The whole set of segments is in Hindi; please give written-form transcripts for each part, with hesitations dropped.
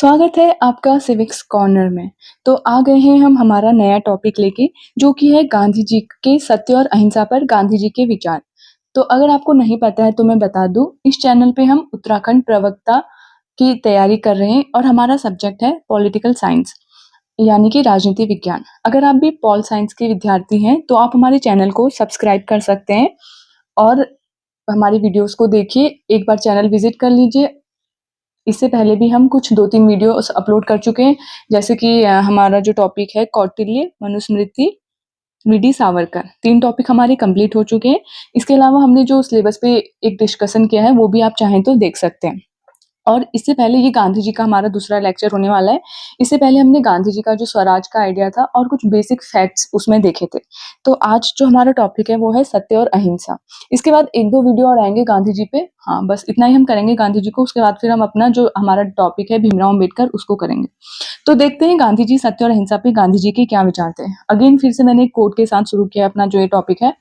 स्वागत है आपका सिविक्स कॉर्नर में। तो आ गए हैं हम हमारा नया टॉपिक लेके, जो कि है गांधी जी के सत्य और अहिंसा पर गांधी जी के विचार। तो अगर आपको नहीं पता है तो मैं बता दूं, इस चैनल पे हम उत्तराखंड प्रवक्ता की तैयारी कर रहे हैं और हमारा सब्जेक्ट है पॉलिटिकल साइंस, यानी कि राजनीति विज्ञान। अगर आप भी पॉल साइंस के विद्यार्थी हैं तो आप हमारे चैनल को सब्सक्राइब कर सकते हैं और हमारी वीडियोस को देखिए। एक बार चैनल विजिट कर लीजिए। इससे पहले भी हम कुछ 2-3 वीडियोस अपलोड कर चुके हैं, जैसे कि हमारा जो टॉपिक है कौटिल्य, मनुस्मृति, वीडी सावरकर, 3 टॉपिक हमारे कंप्लीट हो चुके हैं। इसके अलावा हमने जो सिलेबस पे एक डिस्कशन किया है वो भी आप चाहें तो देख सकते हैं। और इससे पहले ये गांधी जी का हमारा दूसरा लेक्चर होने वाला है। इससे पहले हमने गांधी जी का जो स्वराज का आइडिया था और कुछ बेसिक फैक्ट्स उसमें देखे थे। तो आज जो हमारा टॉपिक है वो है सत्य और अहिंसा। इसके बाद 1-2 वीडियो और आएंगे गांधी जी पे। हाँ, बस इतना ही हम करेंगे गांधी जी को। उसके बाद फिर हम अपना जो हमारा टॉपिक है भीमराव अम्बेडकर उसको करेंगे। तो देखते हैं गांधी जी सत्य और अहिंसा पे गांधी जी के क्या विचार थे। अगेन फिर से मैंने एक कोट के साथ शुरू किया अपना जो ये टॉपिक है।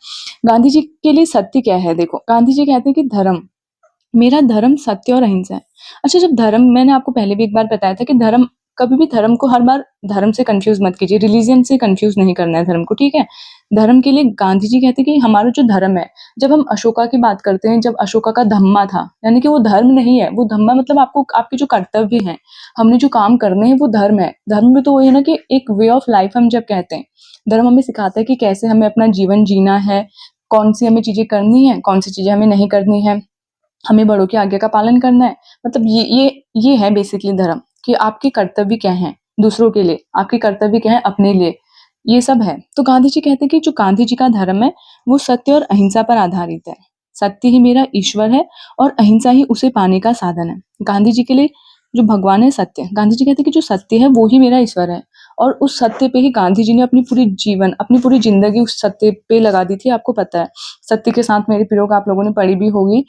गांधी जी के लिए सत्य क्या है? देखो, गांधी जी कहते हैं कि धर्म, मेरा धर्म सत्य और अहिंसा है। अच्छा, जब धर्म, मैंने आपको पहले भी एक बार बताया था कि धर्म, कभी भी धर्म को हर बार धर्म से कंफ्यूज मत कीजिए, रिलीजन से कंफ्यूज नहीं करना है धर्म को, ठीक है। धर्म के लिए गांधी जी कहते हैं कि हमारा जो धर्म है, जब हम अशोका की बात करते हैं, जब अशोका का धम्मा था, यानी कि वो धर्म नहीं है, वो धम्मा मतलब आपको आपके जो कर्तव्य हैं, हमने जो काम करने हैं वो धर्म है। धर्म भी तो वही है ना कि एक वे ऑफ लाइफ हम जब कहते हैं, धर्म हमें सिखाता है कि कैसे हमें अपना जीवन जीना है, कौन सी हमें चीजें करनी है, कौन सी चीजें हमें नहीं करनी है, हमें बड़ों की आज्ञा का पालन करना है। मतलब ये है बेसिकली धर्म, कि आपके कर्तव्य क्या हैं दूसरों के लिए, आपके कर्तव्य क्या है अपने लिए, ये सब है। तो गांधी जी कहते हैं कि जो गांधी जी का धर्म है वो सत्य और अहिंसा पर आधारित है। सत्य ही मेरा ईश्वर है और अहिंसा ही उसे पाने का साधन है। गांधी जी के लिए जो भगवान है सत्य, गांधी जी कहते हैं कि जो सत्य है वो ही मेरा ईश्वर है। और उस सत्य पे ही गांधी जी ने अपनी पूरी जीवन, अपनी पूरी जिंदगी उस सत्य पे लगा दी थी। आपको पता है, सत्य के साथ मेरी प्रयोग आप लोगों ने पढ़ी भी होगी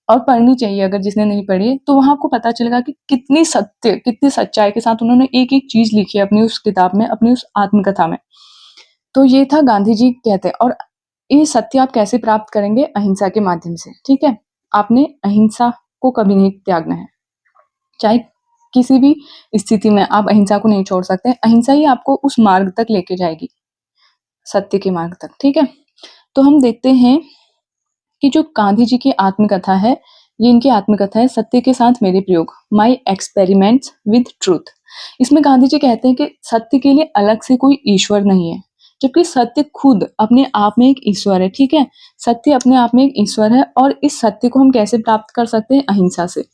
और पढ़नी चाहिए। अगर जिसने नहीं पढ़ी है तो वहां आपको पता चलेगा कि कितनी सत्य, कितनी सच्चाई के साथ उन्होंने एक एक चीज लिखी है अपनी उस किताब में, अपनी उस आत्मकथा में। तो ये था गांधी जी कहते हैं। और ये सत्य आप कैसे प्राप्त करेंगे? अहिंसा के माध्यम से, ठीक है। आपने अहिंसा को कभी नहीं त्यागना है, चाहे किसी भी स्थिति में आप अहिंसा को नहीं छोड़ सकते। अहिंसा ही आपको उस मार्ग तक लेके जाएगी, सत्य के मार्ग तक, ठीक है। तो हम देखते हैं कि जो गांधी जी की आत्मकथा है, ये इनकी आत्मकथा है सत्य के साथ मेरे प्रयोग, माई एक्सपेरिमेंट्स विद ट्रूथ। इसमें गांधी जी कहते हैं कि सत्य के लिए अलग से कोई ईश्वर नहीं है, जबकि सत्य खुद अपने आप में एक ईश्वर है, ठीक है। सत्य अपने आप में एक ईश्वर है और इस सत्य को हम कैसे प्राप्त कर सकते हैं? अहिंसा से।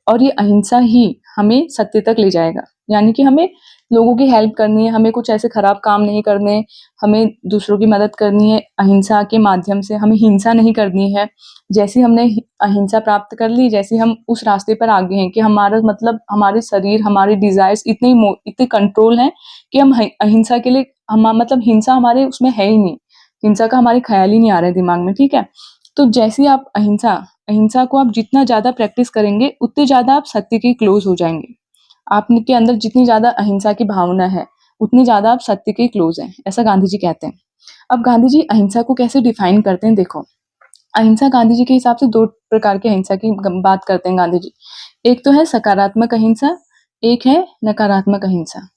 और ये अहिंसा ही हमें सत्य तक ले जाएगा, यानी कि हमें लोगों की हेल्प करनी है, हमें कुछ ऐसे खराब काम नहीं करने, हमें दूसरों की मदद करनी है अहिंसा के माध्यम से, हमें हिंसा नहीं करनी है। जैसे हमने अहिंसा प्राप्त कर ली, जैसे हम उस रास्ते पर आगे हैं कि हमारा मतलब हमारे शरीर, हमारे डिजायर्स इतने कंट्रोल हैं कि हम अहिंसा के लिए, हम मतलब हिंसा हमारे उसमें है ही नहीं, हिंसा का हमारे ख्याल ही नहीं आ रहा है दिमाग में, ठीक है। तो जैसे आप अहिंसा अहिंसा को आप जितना ज्यादा प्रैक्टिस करेंगे उतने ज्यादा आप सत्य के क्लोज हो जाएंगे। आपके अंदर जितनी ज्यादा अहिंसा की भावना है उतनी ज्यादा आप सत्य के क्लोज हैं, ऐसा गांधी जी कहते हैं। अब गांधी जी अहिंसा को कैसे डिफाइन करते हैं? देखो, अहिंसा गांधी जी के हिसाब से 2 प्रकार की अहिंसा की बात करते हैं गांधी जी। एक तो है सकारात्मक अहिंसा, एक है नकारात्मक अहिंसा।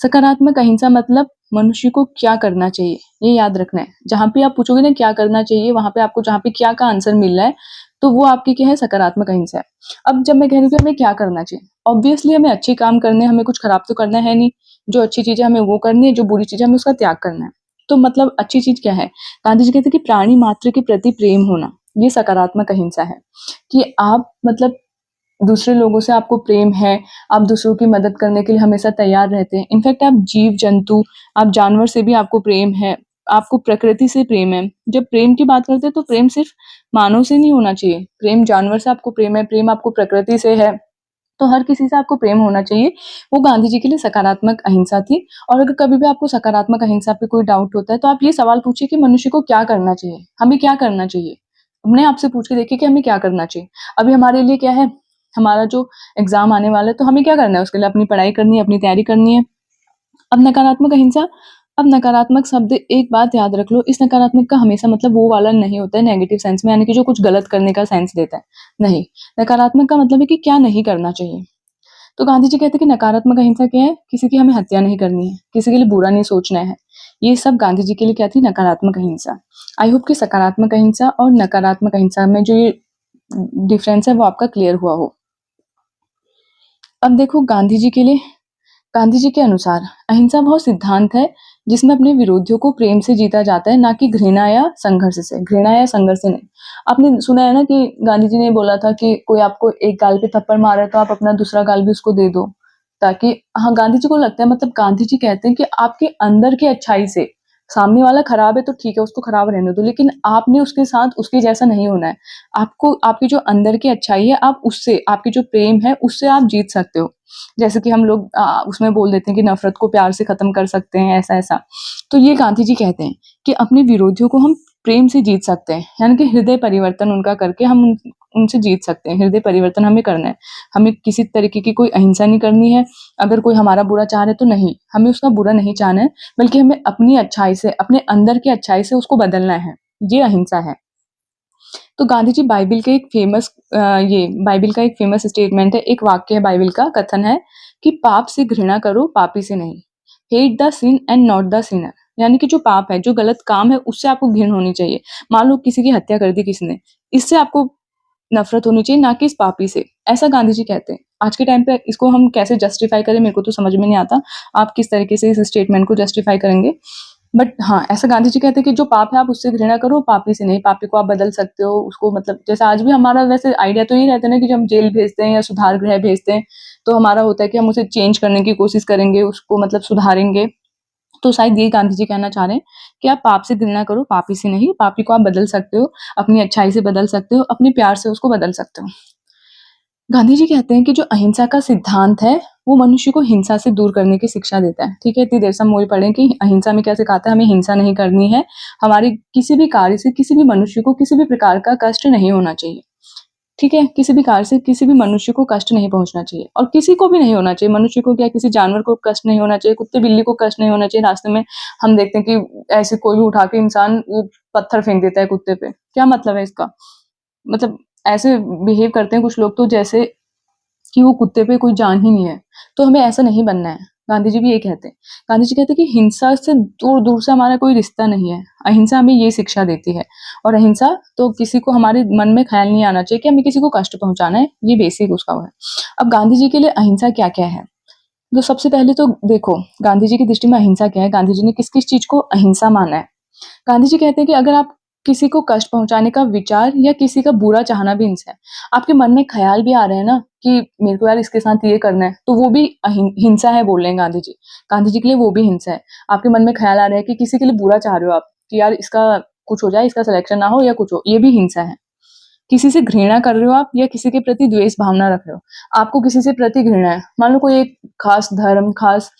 सकारात्मक अहिंसा मतलब मनुष्य को क्या करना चाहिए, ये याद रखना है। जहां पे आप पूछोगे ना क्या करना चाहिए, वहां पे आपको जहां पे क्या का आंसर मिल रहा है, तो वो आपकी क्या है? सकारात्मक अहिंसा है। अब जब मैं कह रही हूँ कि हमें क्या करना चाहिए, ऑब्वियसली हमें अच्छे काम करने, हमें कुछ खराब तो करना है नहीं। जो अच्छी चीजें हमें वो करनी है, जो बुरी चीजें हमें उसका त्याग करना है। तो मतलब अच्छी चीज क्या है? गांधी जी कहते हैं कि प्राणी मात्र के प्रति प्रेम होना, ये सकारात्मक अहिंसा है। कि आप मतलब दूसरे लोगों से आपको प्रेम है, आप दूसरों की मदद करने के लिए हमेशा तैयार रहते हैं। इनफैक्ट आप जीव जंतु, आप जानवर से भी आपको प्रेम है, आपको प्रकृति से प्रेम है। जब प्रेम की बात करते हैं तो प्रेम सिर्फ मानव से नहीं होना चाहिए, प्रेम जानवर से आपको प्रेम है, प्रेम आपको प्रकृति से है, तो हर किसी से आपको प्रेम होना चाहिए। वो गांधी जी के लिए सकारात्मक अहिंसा थी। और अगर कभी भी आपको सकारात्मक अहिंसा पे कोई डाउट होता है तो आप ये सवाल पूछिए कि मनुष्य को क्या करना चाहिए, हमें क्या करना चाहिए। अपने आपसे पूछ के देखिए कि हमें क्या करना चाहिए। अभी हमारे लिए क्या है, हमारा जो एग्जाम आने वाला है, तो हमें क्या करना है? उसके लिए अपनी पढ़ाई करनी है, अपनी तैयारी करनी है। अब नकारात्मक अहिंसा, अब नकारात्मक शब्द, एक बात याद रख लो, इस नकारात्मक का हमेशा मतलब वो वाला नहीं होता है नेगेटिव सेंस में, यानी कि जो कुछ गलत करने का सेंस देता है, नहीं। नकारात्मक का मतलब है कि क्या नहीं करना चाहिए। तो गांधी जी कहते हैं कि नकारात्मक अहिंसा क्या है? किसी की हमें हत्या नहीं करनी है, किसी के लिए बुरा नहीं सोचना है। ये सब गांधी जी के लिए क्या थी? नकारात्मक अहिंसा। आई होप कि सकारात्मक अहिंसा और नकारात्मक अहिंसा में जो ये डिफरेंस है वो आपका क्लियर हुआ हो। अब देखो गांधी जी के अनुसार अहिंसा वो सिद्धांत है जिसमें अपने विरोधियों को प्रेम से जीता जाता है, ना कि घृणा या संघर्ष से। घृणा या संघर्ष से नहीं। आपने सुना है ना कि गांधी जी ने बोला था कि कोई आपको एक गाल पे थप्पड़ मारे तो आप अपना दूसरा गाल भी उसको दे दो, ताकि हाँ, गांधी जी को लगता है, मतलब गांधी जी कहते हैं कि आपके अंदर की अच्छाई से, सामने वाला खराब है तो ठीक है, उसको खराब रहने दो, लेकिन आपने उसके साथ उसके जैसा नहीं होना है। आपको आपकी जो अंदर की अच्छाई है, आप उससे, आपकी जो प्रेम है उससे आप जीत सकते हो। जैसे कि हम लोग उसमें बोल देते हैं कि नफरत को प्यार से खत्म कर सकते हैं, ऐसा ऐसा। तो ये गांधी जी कहते हैं कि अपने विरोधियों को हम प्रेम से जीत सकते हैं, यानी कि हृदय परिवर्तन उनका करके हम उनसे जीत सकते हैं। हृदय परिवर्तन हमें करना है। हमें किसी तरीके की कोई अहिंसा नहीं करनी है। अगर कोई हमारा बुरा चाह रहा है तो नहीं, हमें उसका बुरा नहीं चाहना है, बल्कि हमें अपनी अच्छाई से, अपने अंदर की अच्छाई से उसको बदलना है। ये अहिंसा है। तो गांधी जी बाइबिल का एक फेमस स्टेटमेंट है, एक वाक्य है बाइबिल का, कथन है कि पाप से घृणा करो, पापी से नहीं। Hate the sin and not the sinner. यानी कि जो पाप है, जो गलत काम है, उससे आपको घृण होनी चाहिए। मान लो किसी की हत्या कर दी किसने, इससे आपको नफरत होनी चाहिए, ना कि इस पापी से। ऐसा गांधी जी कहते हैं। आज के टाइम पे इसको हम कैसे जस्टिफाई करें, मेरे को तो समझ में नहीं आता। आप किस तरीके से इस स्टेटमेंट को जस्टिफाई करेंगे? बट हाँ, ऐसा गांधी जी कहते हैं कि जो पाप है आप उससे घृणा करो, पापी से नहीं। पापी को आप बदल सकते हो, उसको, मतलब जैसे आज भी हमारा वैसे आइडिया तो यही रहता है ना कि जब हम जेल भेजते हैं या सुधार गृह भेजते हैं, तो हमारा होता है कि हम उसे चेंज करने की कोशिश करेंगे, उसको मतलब सुधारेंगे। तो शायद ये गांधी जी कहना चाह रहे हैं कि आप पाप से घृणा करो, पापी से नहीं। पापी को आप बदल सकते हो, अपनी अच्छाई से बदल सकते हो, अपने प्यार से उसको बदल सकते हो। गांधी जी कहते हैं कि जो अहिंसा का सिद्धांत है वो मनुष्य को हिंसा से दूर करने की शिक्षा देता है। ठीक है, इतनी देर से हम वही पढ़े कि अहिंसा में क्या सिखाता है, हमें हिंसा नहीं करनी है, हमारी किसी भी कार्य से किसी भी मनुष्य को किसी भी प्रकार का कष्ट नहीं होना चाहिए। ठीक है, किसी भी कार्य से किसी भी मनुष्य को कष्ट नहीं पहुंचना चाहिए, और किसी को भी नहीं होना चाहिए। मनुष्य को क्या, किसी जानवर को कष्ट नहीं होना चाहिए, कुत्ते बिल्ली को कष्ट नहीं होना चाहिए। रास्ते में हम देखते हैं कि ऐसे कोई भी उठा के इंसान वो पत्थर फेंक देता है कुत्ते पे। क्या मतलब है इसका? मतलब ऐसे बिहेव करते हैं कुछ लोग तो जैसे कि वो कुत्ते पे कोई जान ही नहीं है। तो हमें ऐसा नहीं बनना है। गांधी जी भी ये कहते हैं। गांधी जी कहते हैं कि हिंसा से दूर-दूर से हमारा कोई रिश्ता नहीं है। अहिंसा हमें ये शिक्षा देती है, और अहिंसा तो किसी को, हमारे मन में ख्याल नहीं आना चाहिए कि हमें किसी को कष्ट पहुँचाना है। ये बेसिक उसका वो है। अब गांधी जी के लिए अहिंसा क्या-क्या है? तो सबसे पहले तो देखो, गांधी जी की दृष्टि में अहिंसा क्या है? गांधी जी ने किस-किस चीज़ को अहिंसा माना है? गांधी जी कहते हैं कि अगर आप किसी को कष्ट पहुंचाने का विचार या किसी का बुरा चाहना भी हिंसा है। आपके मन में ख्याल भी आ रहे हैं ना कि मेरे को यार इसके साथ ये करना है, तो वो भी हिंसा है, बोल रहे हैं गांधी जी। गांधी जी के लिए वो भी हिंसा है। आपके मन में ख्याल आ रहा है कि किसी के लिए बुरा चाह रहे हो आप, कि यार इसका कुछ हो जाए, इसका सिलेक्शन ना हो या कुछ हो, ये भी हिंसा है। किसी से घृणा कर रहे हो आप, या किसी के प्रति द्वेष भावना रख रहे हो, आपको किसी से प्रति घृणा है। मान लो कोई एक खास धर्म, खास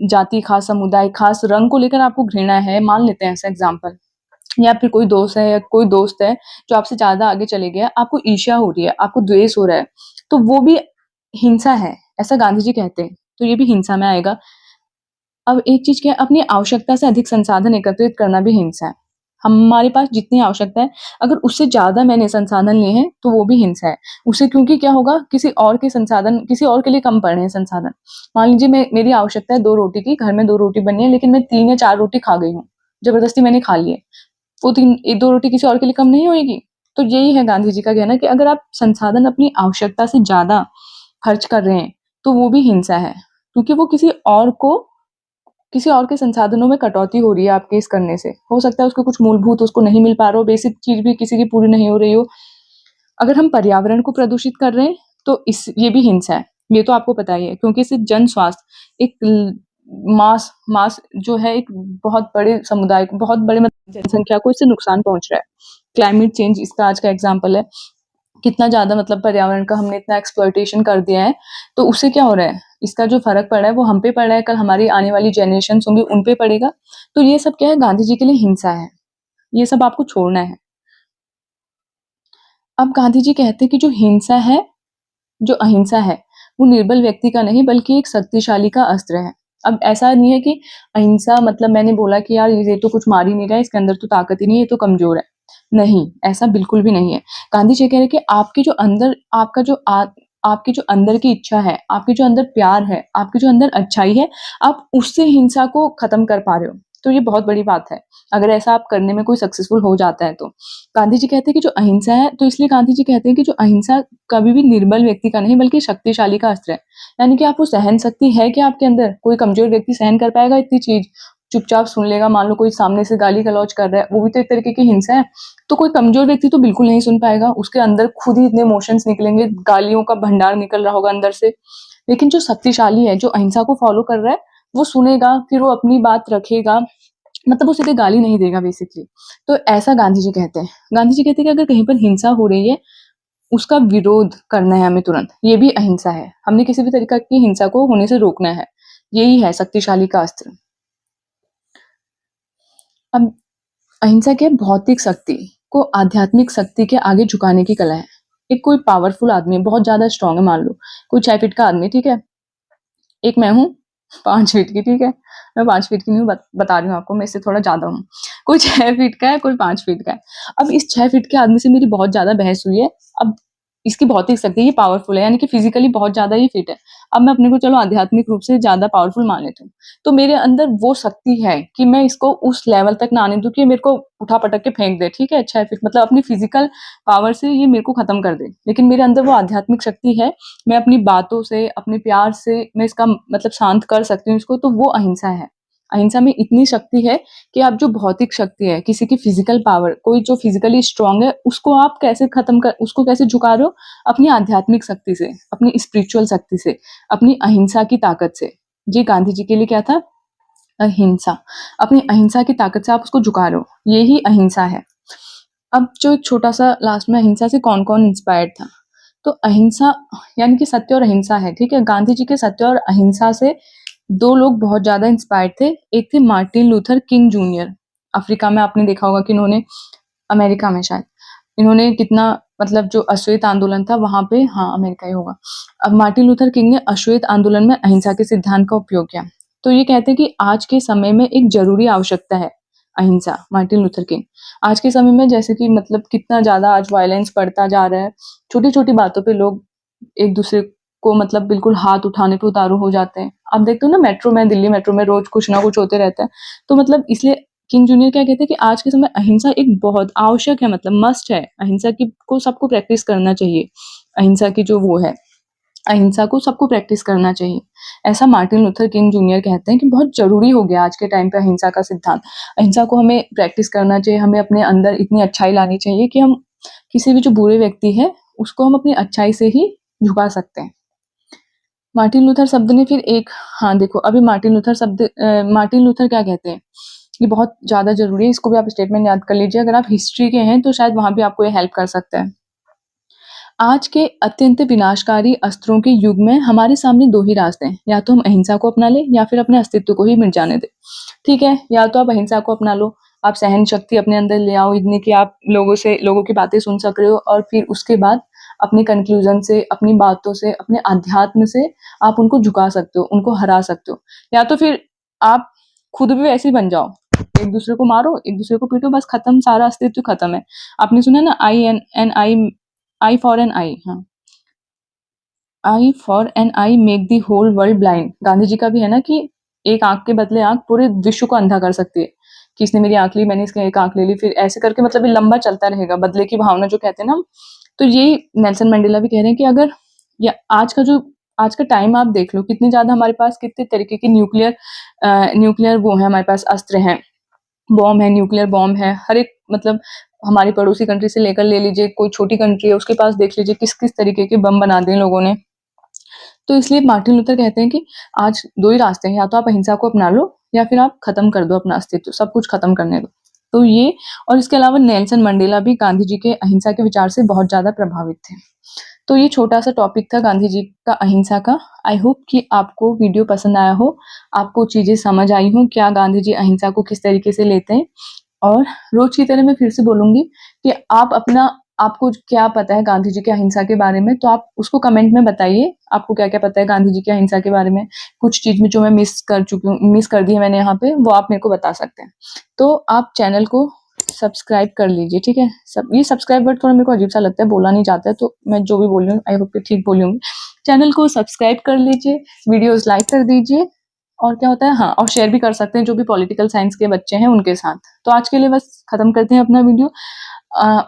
जाति, खास समुदाय, खास रंग को लेकर आपको घृणा है, मान लेते हैं ऐसा एग्जाम्पल, या फिर कोई दोस्त है, या कोई दोस्त है जो आपसे ज्यादा आगे चले गया, आपको ईर्ष्या हो रही है, आपको द्वेष हो रहा है, तो वो भी हिंसा है, ऐसा गांधी जी कहते हैं। तो ये भी हिंसा में आएगा। अब एक चीज क्या है, अपनी आवश्यकता से अधिक संसाधन एकत्रित करना भी हिंसा है। हमारे पास जितनी आवश्यकता है, अगर उससे ज्यादा मैंने संसाधन लिए हैं तो वो भी हिंसा है। उससे, क्योंकि क्या होगा, किसी और के संसाधन किसी और के लिए कम पड़ रहे हैं संसाधन। मान लीजिए मेरी आवश्यकता है 2 रोटी की, घर में 2 रोटी बनी है, लेकिन मैं 3 या 4 रोटी खा गई हूँ, जबरदस्ती मैंने खा ली है। वो 2 रोटी किसी और के लिए कम नहीं होएगी। तो यही है गांधी जी का कहना कि अगर आप संसाधन अपनी आवश्यकता से ज्यादा खर्च कर रहे हैं तो वो भी हिंसा है, क्योंकि वो किसी और के संसाधनों में कटौती हो रही है आपके इस करने से। हो सकता है उसको कुछ मूलभूत उसको नहीं मिल पा रहा हो, बेसिक चीज भी किसी की पूरी नहीं हो रही हो। अगर हम पर्यावरण को प्रदूषित कर रहे हैं तो ये भी हिंसा है। ये तो आपको पता ही है, क्योंकि इससे जन स्वास्थ्य, एक मास जो है, एक बहुत बड़े समुदाय को, बहुत बड़े मतलब जनसंख्या को इससे नुकसान पहुंच रहा है। क्लाइमेट चेंज इसका आज का एग्जाम्पल है। कितना ज्यादा मतलब पर्यावरण का हमने इतना एक्सप्लॉयटेशन कर दिया है, तो उससे क्या हो रहा है, इसका जो फर्क पड़ रहा है वो हम पे पड़ रहा है, कल हमारी आने वाली जनरेशन होंगी उन पे पड़ेगा। तो ये सब क्या है, गांधी जी के लिए हिंसा है। ये सब आपको छोड़ना है। अब गांधी जी कहते हैं कि जो हिंसा है, जो अहिंसा है, वो निर्बल व्यक्ति का नहीं बल्कि एक शक्तिशाली का अस्त्र है। अब ऐसा नहीं है कि अहिंसा मतलब मैंने बोला कि यार ये तो कुछ मार ही नहीं रहा है, इसके अंदर तो ताकत ही नहीं है, ये तो कमजोर है। नहीं, ऐसा बिल्कुल भी नहीं है। गांधी जी कह रहे हैं कि आपके जो अंदर, आपका जो आपकी जो अंदर की इच्छा है, आपके जो अंदर प्यार है, आपकी जो अंदर अच्छाई है, आप उससे हिंसा को खत्म कर पा रहे हो। तो ये बहुत बड़ी बात है, अगर ऐसा आप करने में कोई सक्सेसफुल हो जाता है तो। गांधी जी कहते हैं कि जो अहिंसा है, तो इसलिए गांधी जी कहते हैं कि जो अहिंसा कभी भी निर्बल व्यक्ति का नहीं बल्कि शक्तिशाली का अस्त्र है। यानी कि आप वो सहन शक्ति है कि आपके अंदर कोई कमजोर व्यक्ति सहन कर पाएगा इतनी चीज, चुपचाप सुन लेगा। मान लो कोई सामने से गाली गलौज कर रहा है, वो भी तो एक तरीके की हिंसा है। तो कोई कमजोर व्यक्ति तो बिल्कुल नहीं सुन पाएगा, उसके अंदर खुद ही इतने इमोशंस निकलेंगे, गालियों का भंडार निकल रहा होगा अंदर से। लेकिन जो शक्तिशाली है, जो अहिंसा को फॉलो कर रहा है, वो सुनेगा, फिर वो अपनी बात रखेगा, मतलब वो सीधे गाली नहीं देगा बेसिकली। तो ऐसा गांधी जी कहते हैं। गांधी जी कहते हैं कि अगर कहीं पर हिंसा हो रही है, उसका विरोध करना है हमें तुरंत, ये भी अहिंसा है। हमने किसी भी तरीका की हिंसा को होने से रोकना है, यही है शक्तिशाली का अस्त्र। अब अहिंसा क्या है? भौतिक शक्ति को आध्यात्मिक शक्ति के आगे झुकाने की कला है। एक कोई पावरफुल आदमी है, बहुत ज्यादा स्ट्रांग है, मान लो कोई 6 फीट का आदमी, ठीक है, एक मैं हूँ 5 फीट की, ठीक है, मैं 5 फीट की नहीं हूँ, बता रही हूँ आपको, मैं इससे थोड़ा ज्यादा हूँ। कोई 6 फीट का है, कोई 5 फीट का है। अब इस 6 फीट के आदमी से मेरी बहुत ज्यादा बहस हुई है। अब इसकी भौतिक शक्ति, ये पावरफुल है, यानी कि फिजिकली बहुत ज्यादा ये फिट है। अब मैं अपने को चलो आध्यात्मिक रूप से ज्यादा पावरफुल मान लेती हूँ, तो मेरे अंदर वो शक्ति है कि मैं इसको उस लेवल तक ना आने दूं कि ये मेरे को उठा पटक के फेंक दे, ठीक है, 6 फीट, मतलब अपनी फिजिकल पावर से ये मेरे को खत्म कर दे। लेकिन मेरे अंदर वो आध्यात्मिक शक्ति है, मैं अपनी बातों से, अपने प्यार से मैं इसका मतलब शांत कर सकती हूँ इसको, तो वो अहिंसा है। अहिंसा में इतनी शक्ति है कि आप जो भौतिक शक्ति है, किसी की फिजिकल पावर, कोई जो फिजिकली स्ट्रांग है, उसको आप कैसे खत्म कर, उसको कैसे झुका रहे हो? अपनी आध्यात्मिक शक्ति से, अपनी स्पिरिचुअल शक्ति से, अपनी अहिंसा की ताकत से। ये गांधी जी के लिए क्या था? अहिंसा। अपनी अहिंसा की ताकत से आप उसको झुका रहे हो, यही अहिंसा है। अब जो एक छोटा सा लास्ट में, अहिंसा से कौन कौन इंस्पायर्ड था? तो अहिंसा यानी कि सत्य और अहिंसा है, ठीक है। गांधी जी के सत्य और अहिंसा से 2 लोग बहुत ज्यादा इंस्पायर्ड थे। एक थे Martin Luther king junior. Africa में आपने देखा होगा कि इन्होंने, अमेरिका में शायद, इन्होंने कितना, मतलब जो अश्वेत आंदोलन था वहां पे, हाँ अमेरिका ही होगा। अब मार्टिन लूथर किंग ने अश्वेत आंदोलन में अहिंसा के सिद्धांत का उपयोग किया। तो ये कहते हैं कि आज के समय में एक जरूरी आवश्यकता है अहिंसा। मार्टिन लूथर किंग, आज के समय में जैसे कि मतलब कितना ज्यादा आज वायलेंस बढ़ता जा रहा है, छोटी छोटी बातों पे लोग एक दूसरे को मतलब बिल्कुल हाथ उठाने पे उतारू हो जाते हैं। आप देखते हो ना मेट्रो में, दिल्ली मेट्रो में रोज कुछ ना कुछ होते रहता है। तो मतलब इसलिए किंग जूनियर क्या कहते हैं कि आज के समय अहिंसा एक बहुत आवश्यक है, मतलब मस्ट है। अहिंसा की को सबको प्रैक्टिस करना चाहिए। अहिंसा की जो वो है, अहिंसा को सबको प्रैक्टिस करना चाहिए। ऐसा मार्टिन लूथर किंग जूनियर कहते हैं कि बहुत जरूरी हो गया आज के टाइम पे अहिंसा का सिद्धांत। अहिंसा को हमें प्रैक्टिस करना चाहिए, हमें अपने अंदर इतनी अच्छाई लानी चाहिए कि हम किसी भी जो बुरे व्यक्ति है उसको हम अपनी अच्छाई से ही झुका सकते हैं। मार्टिन लूथर शब्द ने फिर एक, हाँ देखो अभी मार्टिन लूथर शब्द, मार्टिन लूथर क्या कहते हैं, ये बहुत ज्यादा जरूरी है, इसको भी आप स्टेटमेंट याद कर लीजिए। अगर आप हिस्ट्री के हैं तो शायद वहां भी आपको ये हेल्प कर सकता है। आज के अत्यंत विनाशकारी अस्त्रों के युग में हमारे सामने 2 ही रास्ते हैं, या तो हम अहिंसा को अपना लें या फिर अपने अस्तित्व को ही मिट जाने दें। ठीक है, या तो आप अहिंसा को अपना लो, आप सहन शक्ति अपने अंदर ले आओ इतनी कि आप लोगों की बातें सुन सक रहे हो, और फिर उसके बाद अपने कंक्लूजन से, अपनी बातों से, अपने अध्यात्म से आप उनको झुका सकते हो, उनको हरा सकते हो। या तो फिर आप खुद भी वैसे ही बन जाओ, एक दूसरे को मारो, एक दूसरे को पीटो, बस खत्म, सारा अस्तित्व खत्म है। आपने सुना ना, आई फॉर एन आई, हाँ, eye for an eye make the whole world blind. Gandhi ji का भी है ना कि एक आंख के बदले आंख पूरे विश्व को अंधा कर सकती है, कि इसने मेरी आंख ली, मैंने इसकी एक आंख ले ली, फिर ऐसे करके मतलब ये लंबा चलता रहेगा, बदले की भावना जो कहते हैं ना। तो ये नेल्सन मंडेला भी कह रहे हैं कि अगर, या आज का टाइम आप देख लो, कितने ज्यादा हमारे पास कितने तरीके के न्यूक्लियर वो है, हमारे पास अस्त्र हैं, बॉम्ब है, न्यूक्लियर बॉम्ब है, हर एक मतलब हमारी पड़ोसी कंट्री से लेकर ले लीजिए, कोई छोटी कंट्री है उसके पास देख लीजिए किस किस तरीके के बम बना दिए लोगों ने। तो इसलिए मार्टिन लूथर कहते हैं कि आज 2 ही रास्ते हैं, या तो आप अहिंसा को अपना लो या फिर आप खत्म कर दो अपना अस्तित्व, सब कुछ खत्म करने दो। तो ये, और इसके अलावा नेल्सन मंडेला भी गांधी जी के अहिंसा के विचार से बहुत ज्यादा प्रभावित थे। तो ये छोटा सा टॉपिक था गांधी जी का अहिंसा का। आई होप कि आपको वीडियो पसंद आया हो, आपको चीजें समझ आई हो, क्या गांधी जी अहिंसा को किस तरीके से लेते हैं। और रोज की तरह मैं फिर से बोलूंगी कि आपको क्या पता है गांधी जी के अहिंसा के बारे में, तो आप उसको कमेंट में बताइए, आपको क्या क्या पता है गांधी जी के अहिंसा के बारे में। कुछ चीज में जो मैं मिस कर दी है मैंने यहाँ पे, वो आप मेरे को बता सकते हैं। तो आप चैनल को सब्सक्राइब कर लीजिए, ठीक है। ये सब्सक्राइब वर्ड थोड़ा मेरे को अजीब सा लगता है, बोला नहीं जाता है, तो मैं जो भी बोल रही हूँ आई होप कि ठीक बोली हूँ। चैनल को सब्सक्राइब कर लीजिए, वीडियोस लाइक कर दीजिए, और क्या होता है, हाँ, और शेयर भी कर सकते हैं जो भी पॉलिटिकल साइंस के बच्चे हैं उनके साथ। तो आज के लिए बस खत्म करते हैं अपना वीडियो।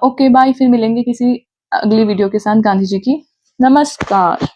ओके बाय, फिर मिलेंगे किसी अगली वीडियो के साथ गांधी जी की। नमस्कार।